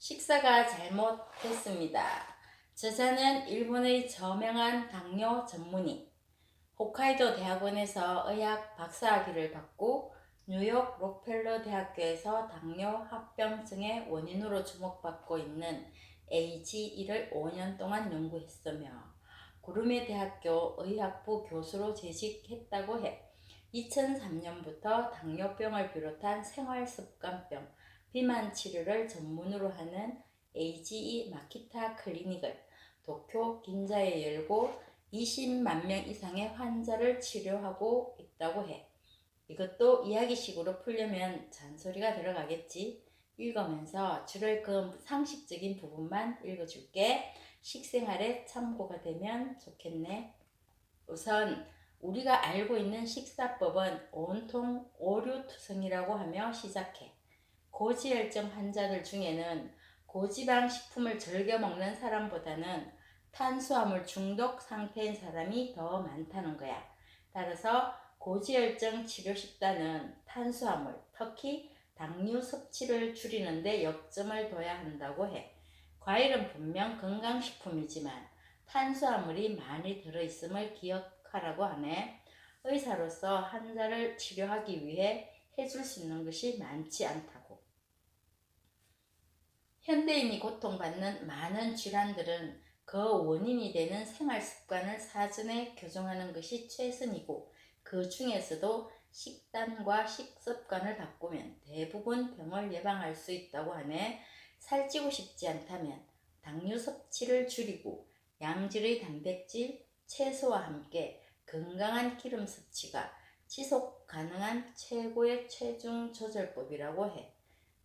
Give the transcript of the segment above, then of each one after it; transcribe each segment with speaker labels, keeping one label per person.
Speaker 1: 식사가 잘못됐습니다. 저자는 일본의 저명한 당뇨 전문의, 홋카이도 대학원에서 의학 박사학위를 받고 뉴욕 록펠러 대학교에서 당뇨 합병증의 원인으로 주목받고 있는 AGE를 5년 동안 연구했으며 구르메 대학교 의학부 교수로 재직했다고 해 2003년부터 당뇨병을 비롯한 생활습관병, 비만 치료를 전문으로 하는 AGE 마키타 클리닉을 도쿄 긴자에 열고 20만 명 이상의 환자를 치료하고 있다고 해. 이것도 이야기식으로 풀려면 잔소리가 들어가겠지. 읽으면서 줄을 그은 상식적인 부분만 읽어줄게. 식생활에 참고가 되면 좋겠네. 우선 우리가 알고 있는 식사법은 온통 오류투성이라고 하며 시작해. 고지혈증 환자들 중에는 고지방 식품을 즐겨 먹는 사람보다는 탄수화물 중독 상태인 사람이 더 많다는 거야. 따라서 고지혈증 치료 식단은 탄수화물, 특히 당류 섭취를 줄이는 데 역점을 둬야 한다고 해. 과일은 분명 건강식품이지만 탄수화물이 많이 들어있음을 기억하라고 하네. 의사로서 환자를 치료하기 위해 해줄 수 있는 것이 많지 않다고. 현대인이 고통받는 많은 질환들은 그 원인이 되는 생활 습관을 사전에 교정하는 것이 최선이고, 그 중에서도 식단과 식습관을 바꾸면 대부분 병을 예방할 수 있다고 하네. 살찌고 싶지 않다면 당류 섭취를 줄이고 양질의 단백질, 채소와 함께 건강한 기름 섭취가 지속 가능한 최고의 체중 조절법이라고 해.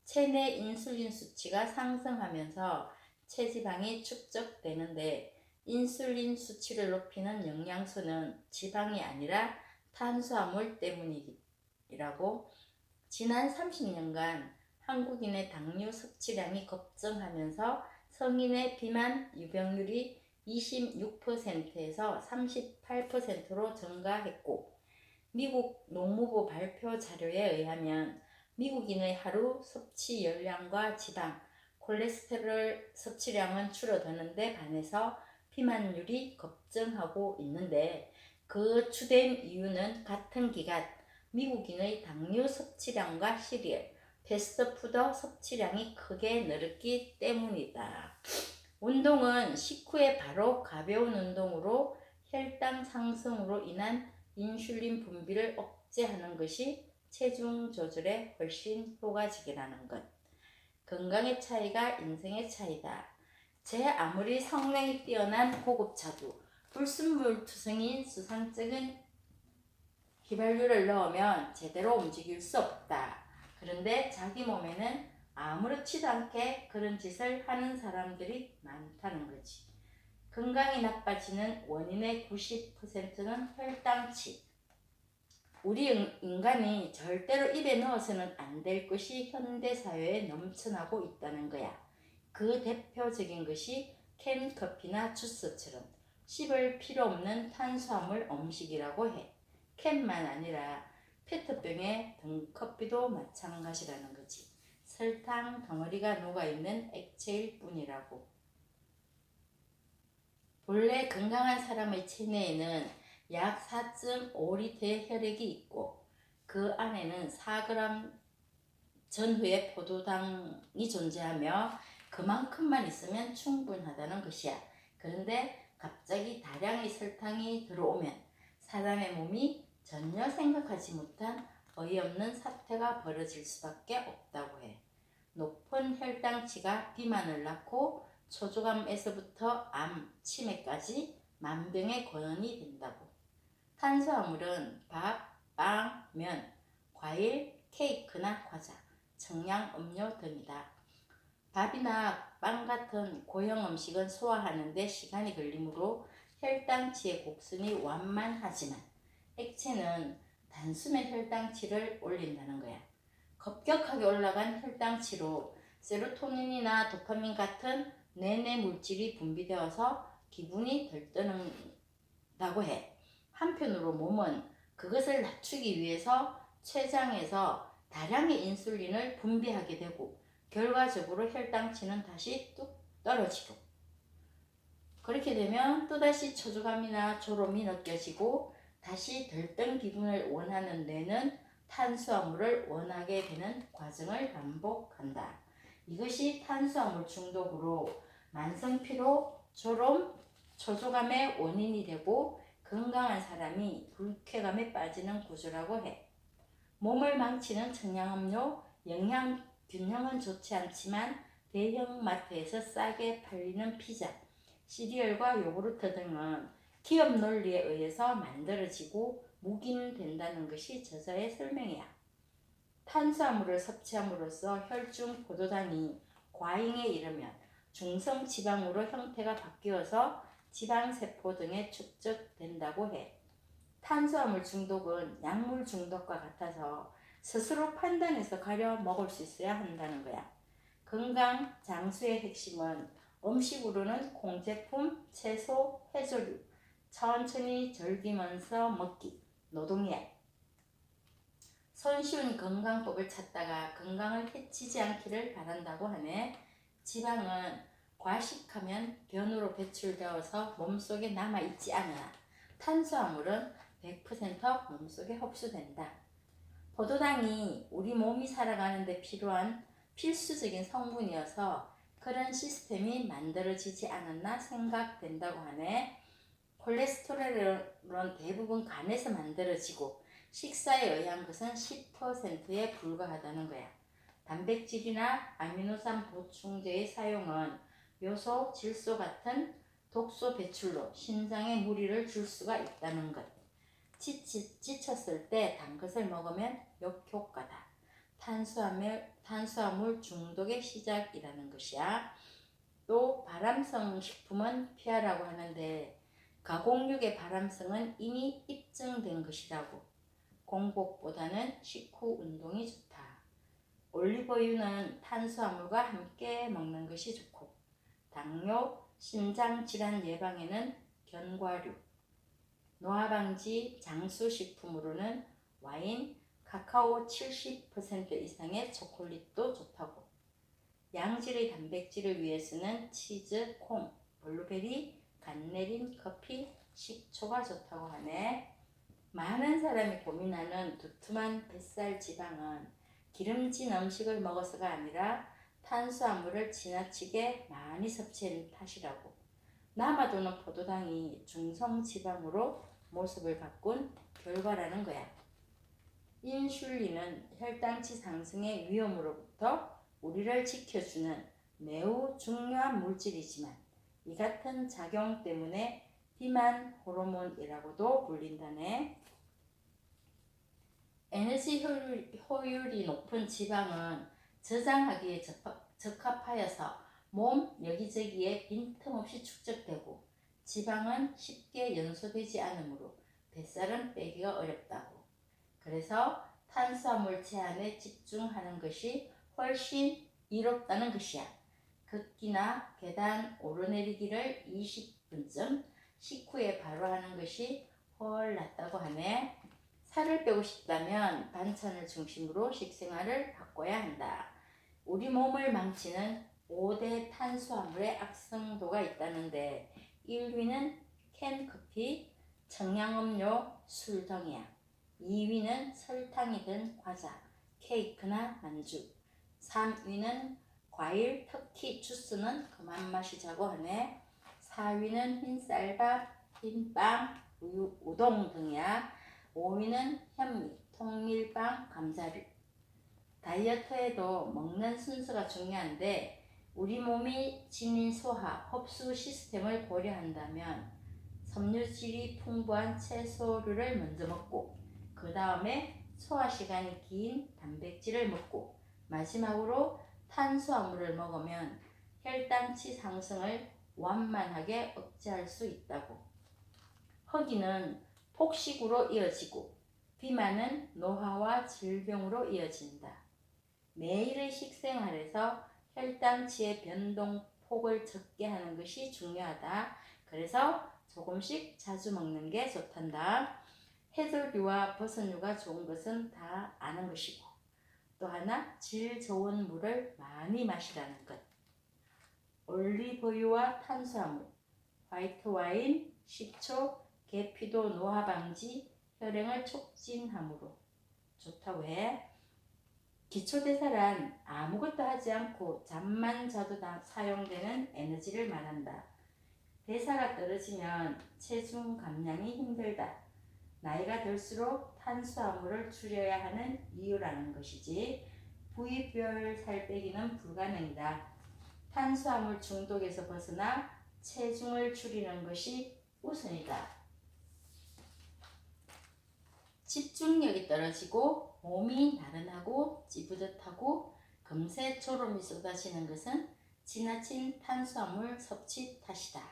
Speaker 1: 체내 인슐린 수치가 상승하면서 체지방이 축적되는데, 인슐린 수치를 높이는 영양소는 지방이 아니라 탄수화물 때문이라고. 지난 30년간 한국인의 당류 섭취량이 급증하면서 성인의 비만 유병률이 26%에서 38%로 증가했고, 미국 농무부 발표 자료에 의하면 미국인의 하루 섭취 열량과 지방, 콜레스테롤 섭취량은 줄어드는데 반해서 비만율이 급증하고 있는데, 그 주된 이유는 같은 기간 미국인의 당류 섭취량과 시리얼, 패스트푸드 섭취량이 크게 늘었기 때문이다. 운동은 식후에 바로 가벼운 운동으로 혈당 상승으로 인한 인슐린 분비를 억제하는 것이 체중 조절에 훨씬 효과적이라는 것. 건강의 차이가 인생의 차이다. 제 아무리 성능이 뛰어난 고급차도 불순물투성인 수상적인 휘발유를 넣으면 제대로 움직일 수 없다. 그런데 자기 몸에는 아무렇지도 않게 그런 짓을 하는 사람들이 많다는 거지. 건강이 나빠지는 원인의 90%는 혈당치. 우리 인간이 절대로 입에 넣어서는 안 될 것이 현대사회에 넘쳐나고 있다는 거야. 그 대표적인 것이 캔커피나 주스처럼 씹을 필요 없는 탄수화물 음식이라고 해. 캔만 아니라 페트병의 등커피도 마찬가지라는 거지. 설탕 덩어리가 녹아있는 액체일 뿐이라고. 본래 건강한 사람의 체내에는 약 4.5리터의 혈액이 있고, 그 안에는 4g 전후의 포도당이 존재하며 그만큼만 있으면 충분하다는 것이야. 그런데 갑자기 다량의 설탕이 들어오면 사람의 몸이 전혀 생각하지 못한 어이없는 사태가 벌어질 수밖에 없다고 해. 높은 혈당치가 비만을 낳고 초조감에서부터 암, 치매까지 만병의 권원이 된다고. 탄수화물은 밥, 빵, 면, 과일, 케이크나 과자, 청량 음료 등이다. 밥이나 빵 같은 고형 음식은 소화하는 데 시간이 걸리므로 혈당치의 곡선이 완만하지만, 액체는 단숨에 혈당치를 올린다는 거야. 급격하게 올라간 혈당치로 세로토닌이나 도파민 같은 내내 물질이 분비되어서 기분이 들뜨는다고 해. 한편으로 몸은 그것을 낮추기 위해서 췌장에서 다량의 인슐린을 분비하게 되고, 결과적으로 혈당치는 다시 뚝 떨어지고, 그렇게 되면 또다시 초조감이나 졸음이 느껴지고 다시 들뜬 기분을 원하는 뇌는 탄수화물을 원하게 되는 과정을 반복한다. 이것이 탄수화물 중독으로 만성피로, 졸음, 초조감의 원인이 되고 건강한 사람이 불쾌감에 빠지는 구조라고 해. 몸을 망치는 청량음료, 영양 균형은 좋지 않지만 대형 마트에서 싸게 팔리는 피자, 시리얼과 요구르트 등은 기업 논리에 의해서 만들어지고 묵인된다는 것이 저자의 설명이야. 탄수화물을 섭취함으로써 혈중 포도당이 과잉에 이르면 중성 지방으로 형태가 바뀌어서 지방세포 등에 축적된다고 해. 탄수화물 중독은 약물 중독과 같아서 스스로 판단해서 가려 먹을 수 있어야 한다는 거야. 건강 장수의 핵심은 음식으로는 콩제품, 채소, 해조류, 천천히 즐기면서 먹기, 노동이야. 손쉬운 건강법을 찾다가 건강을 해치지 않기를 바란다고 하네. 지방은 과식하면 변으로 배출되어서 몸속에 남아있지 않으나 탄수화물은 100% 몸속에 흡수된다. 포도당이 우리 몸이 살아가는 데 필요한 필수적인 성분이어서 그런 시스템이 만들어지지 않았나 생각된다고 하네. 콜레스테롤은 대부분 간에서 만들어지고 식사에 의한 것은 10%에 불과하다는 거야. 단백질이나 아미노산 보충제의 사용은 요소, 질소 같은 독소 배출로 신장에 무리를 줄 수가 있다는 것. 지쳤을 때 단 것을 먹으면 역효과다. 탄수화물 중독의 시작이라는 것이야. 또 발암성 식품은 피하라고 하는데 가공육의 발암성은 이미 입증된 것이라고. 공복보다는 식후 운동이 좋다. 올리브유는 탄수화물과 함께 먹는 것이 좋고, 당뇨, 심장질환 예방에는 견과류, 노화방지 장수식품으로는 와인, 카카오 70% 이상의 초콜릿도 좋다고. 양질의 단백질을 위해서는 치즈, 콩, 블루베리, 갓내린 커피, 식초가 좋다고 하네. 많은 사람이 고민하는 두툼한 뱃살 지방은 기름진 음식을 먹어서가 아니라 탄수화물을 지나치게 많이 섭취한 탓이라고. 남아도는 포도당이 중성지방으로 모습을 바꾼 결과라는 거야. 인슐린은 혈당치 상승의 위험으로부터 우리를 지켜주는 매우 중요한 물질이지만 이 같은 작용 때문에 비만 호르몬이라고도 불린다네. 에너지 효율이 높은 지방은 저장하기에 적합하여서 몸 여기저기에 빈틈없이 축적되고 지방은 쉽게 연소되지 않으므로 뱃살은 빼기가 어렵다고. 그래서 탄수화물 제한에 집중하는 것이 훨씬 이롭다는 것이야. 걷기나 계단 오르내리기를 20분쯤 식후에 바로 하는 것이 훨 낫다고 하네. 살을 빼고 싶다면 반찬을 중심으로 식생활을 바꿔야 한다. 우리 몸을 망치는 5대 탄수화물의 악성도가 있다는데 1위는 캔커피, 청량음료, 술 등이야. 2위는 설탕이 든 과자, 케이크나 만주. 3위는 과일, 특히 주스는 그만 마시자고 하네. 4위는 흰쌀밥, 흰빵, 우동 등이야. 5위는 현미, 통밀빵, 감자류. 다이어트에도 먹는 순서가 중요한데 우리 몸이 지닌 소화, 흡수 시스템을 고려한다면 섬유질이 풍부한 채소류를 먼저 먹고 그 다음에 소화 시간이 긴 단백질을 먹고 마지막으로 탄수화물을 먹으면 혈당치 상승을 완만하게 억제할 수 있다고. 허기는 폭식으로 이어지고 비만은 노화와 질병으로 이어진다. 매일의 식생활에서 혈당치의 변동폭을 적게 하는 것이 중요하다. 그래서 조금씩 자주 먹는 게 좋단다. 해조류와 버섯류가 좋은 것은 다 아는 것이고 또 하나, 질 좋은 물을 많이 마시라는 것. 올리브유와 탄수화물, 화이트 와인, 식초, 계피도 노화 방지, 혈행을 촉진하므로 좋다. 왜? 기초대사란 아무것도 하지 않고 잠만 자도 다 사용되는 에너지를 말한다. 대사가 떨어지면 체중 감량이 힘들다. 나이가 들수록 탄수화물을 줄여야 하는 이유라는 것이지 부위별 살 빼기는 불가능이다. 탄수화물 중독에서 벗어나 체중을 줄이는 것이 우선이다. 집중력이 떨어지고 몸이 나른하고 찌뿌듯하고 금세 졸음이 쏟아지는 것은 지나친 탄수화물 섭취 탓이다.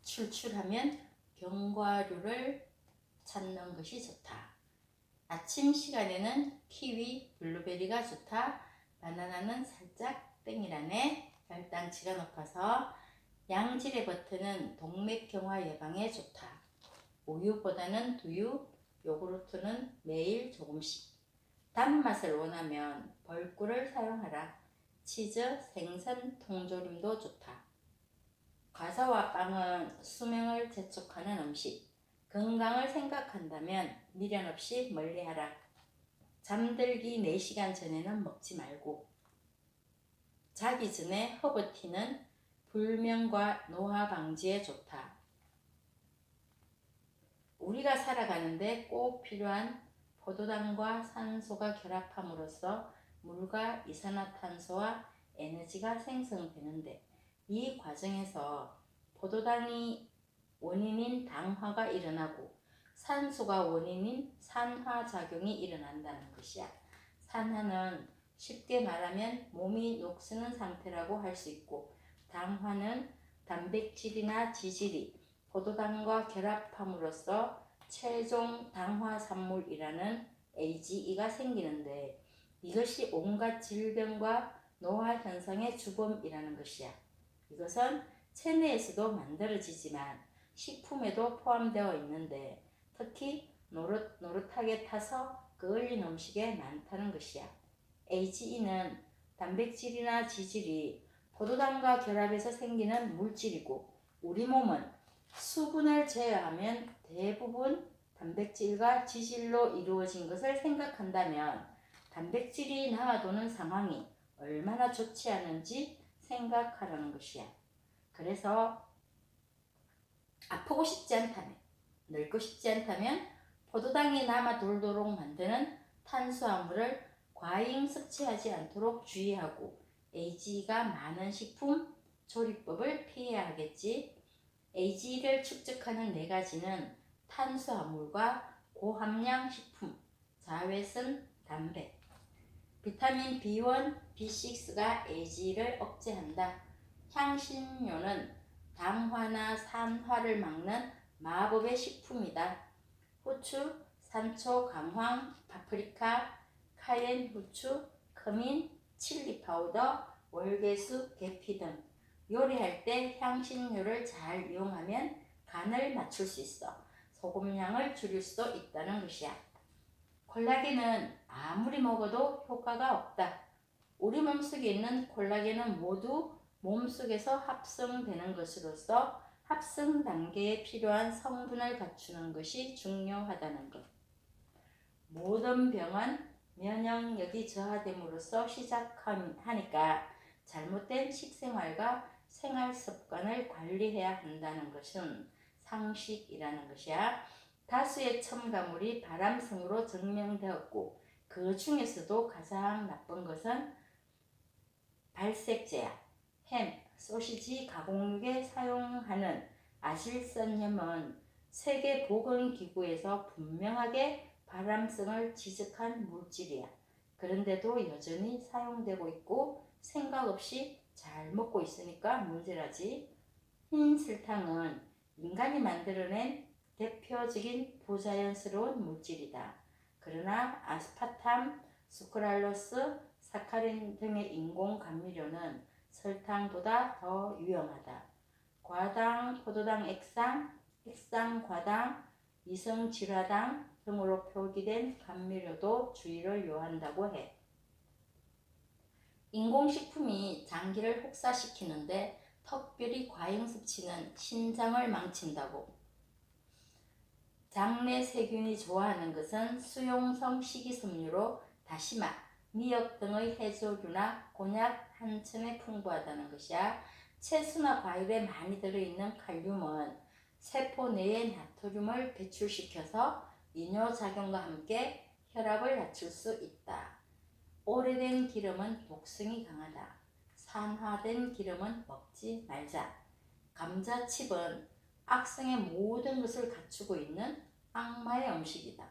Speaker 1: 출출하면 견과류를 찾는 것이 좋다. 아침 시간에는 키위, 블루베리가 좋다. 바나나는 살짝 땡이라네. 혈당치가 높아서 양질의 버터는 동맥경화 예방에 좋다. 우유보다는 두유, 요구르트는 매일 조금씩. 단맛을 원하면 벌꿀을 사용하라. 치즈, 생선, 통조림도 좋다. 과자와 빵은 수명을 재촉하는 음식. 건강을 생각한다면 미련 없이 멀리하라. 잠들기 4시간 전에는 먹지 말고. 자기 전에 허브티는 불면과 노화 방지에 좋다. 우리가 살아가는데 꼭 필요한 포도당과 산소가 결합함으로써 물과 이산화탄소와 에너지가 생성되는데 이 과정에서 포도당이 원인인 당화가 일어나고 산소가 원인인 산화작용이 일어난다는 것이야. 산화는 쉽게 말하면 몸이 녹쓰는 상태라고 할 수 있고, 당화는 단백질이나 지질이 포도당과 결합함으로써 최종 당화산물이라는 AGE가 생기는데 이것이 온갖 질병과 노화 현상의 주범이라는 것이야. 이것은 체내에서도 만들어지지만 식품에도 포함되어 있는데 특히 노릇노릇하게 타서 그을린 음식에 많다는 것이야. AGE는 단백질이나 지질이 포도당과 결합해서 생기는 물질이고 우리 몸은 수분을 제외하면 대부분 단백질과 지질로 이루어진 것을 생각한다면 단백질이 나와도는 상황이 얼마나 좋지 않은지 생각하라는 것이야. 그래서 아프고 싶지 않다면, 늙고 싶지 않다면 포도당이 남아 돌도록 만드는 탄수화물을 과잉 섭취하지 않도록 주의하고 AGE가 많은 식품, 조리법을 피해야 하겠지. AGE를 축적하는 4가지는 탄수화물과 고함량 식품, 자외선, 담배, 비타민 B1, B6가 AGE를 억제한다. 향신료는 당화나 산화를 막는 마법의 식품이다. 후추, 산초, 강황, 파프리카, 카렌 후추, 커민, 칠리 파우더, 월계수, 계피 등 요리할 때 향신료를 잘 이용하면 간을 맞출 수 있어 소금량을 줄일 수도 있다는 것이야. 콜라겐은 아무리 먹어도 효과가 없다. 우리 몸속에 있는 콜라겐은 모두 몸속에서 합성되는 것으로서 합성 단계에 필요한 성분을 갖추는 것이 중요하다는 것. 모든 병은 면역력이 저하됨으로써 시작하니까 잘못된 식생활과 생활 습관을 관리해야 한다는 것은 상식이라는 것이야. 다수의 첨가물이 발암성으로 증명되었고 그 중에서도 가장 나쁜 것은 발색제야. 햄, 소시지 가공육에 사용하는 아실산염은 세계보건기구에서 분명하게 발암성을 지적한 물질이야. 그런데도 여전히 사용되고 있고 생각 없이 잘 먹고 있으니까 문제라지. 흰 설탕은 인간이 만들어낸 대표적인 부자연스러운 물질이다. 그러나 아스파탐, 수크랄로스, 사카린 등의 인공 감미료는 설탕보다 더 위험하다. 과당, 포도당 액상, 액상과당, 이성질화당 등으로 표기된 감미료도 주의를 요한다고 해. 인공식품이 장기를 혹사시키는데 특별히 과잉 섭취는 신장을 망친다고. 장내 세균이 좋아하는 것은 수용성 식이섬유로 다시마, 미역 등의 해조류나 곤약, 한천에 풍부하다는 것이야. 채소나 과일에 많이 들어있는 칼륨은 세포 내에 나트륨을 배출시켜서 이뇨작용과 함께 혈압을 낮출 수 있다. 오래된 기름은 독성이 강하다. 산화된 기름은 먹지 말자. 감자칩은 악성의 모든 것을 갖추고 있는 악마의 음식이다.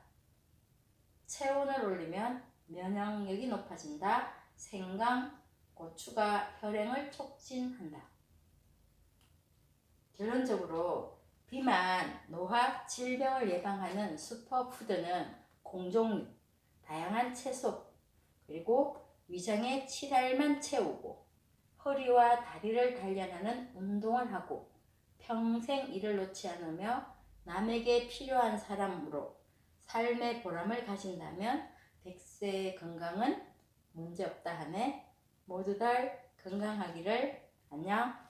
Speaker 1: 체온을 올리면 면역력이 높아진다. 생강, 고추가 혈행을 촉진한다. 결론적으로 비만, 노화, 질병을 예방하는 슈퍼푸드는 공종류, 다양한 채소, 그리고 위장의 칠알만 채우고 허리와 다리를 단련하는 운동을 하고 평생 이를 놓지 않으며 남에게 필요한 사람으로 삶의 보람을 가진다면 100세의 건강은 문제없다 하네. 모두들 건강하기를. 안녕.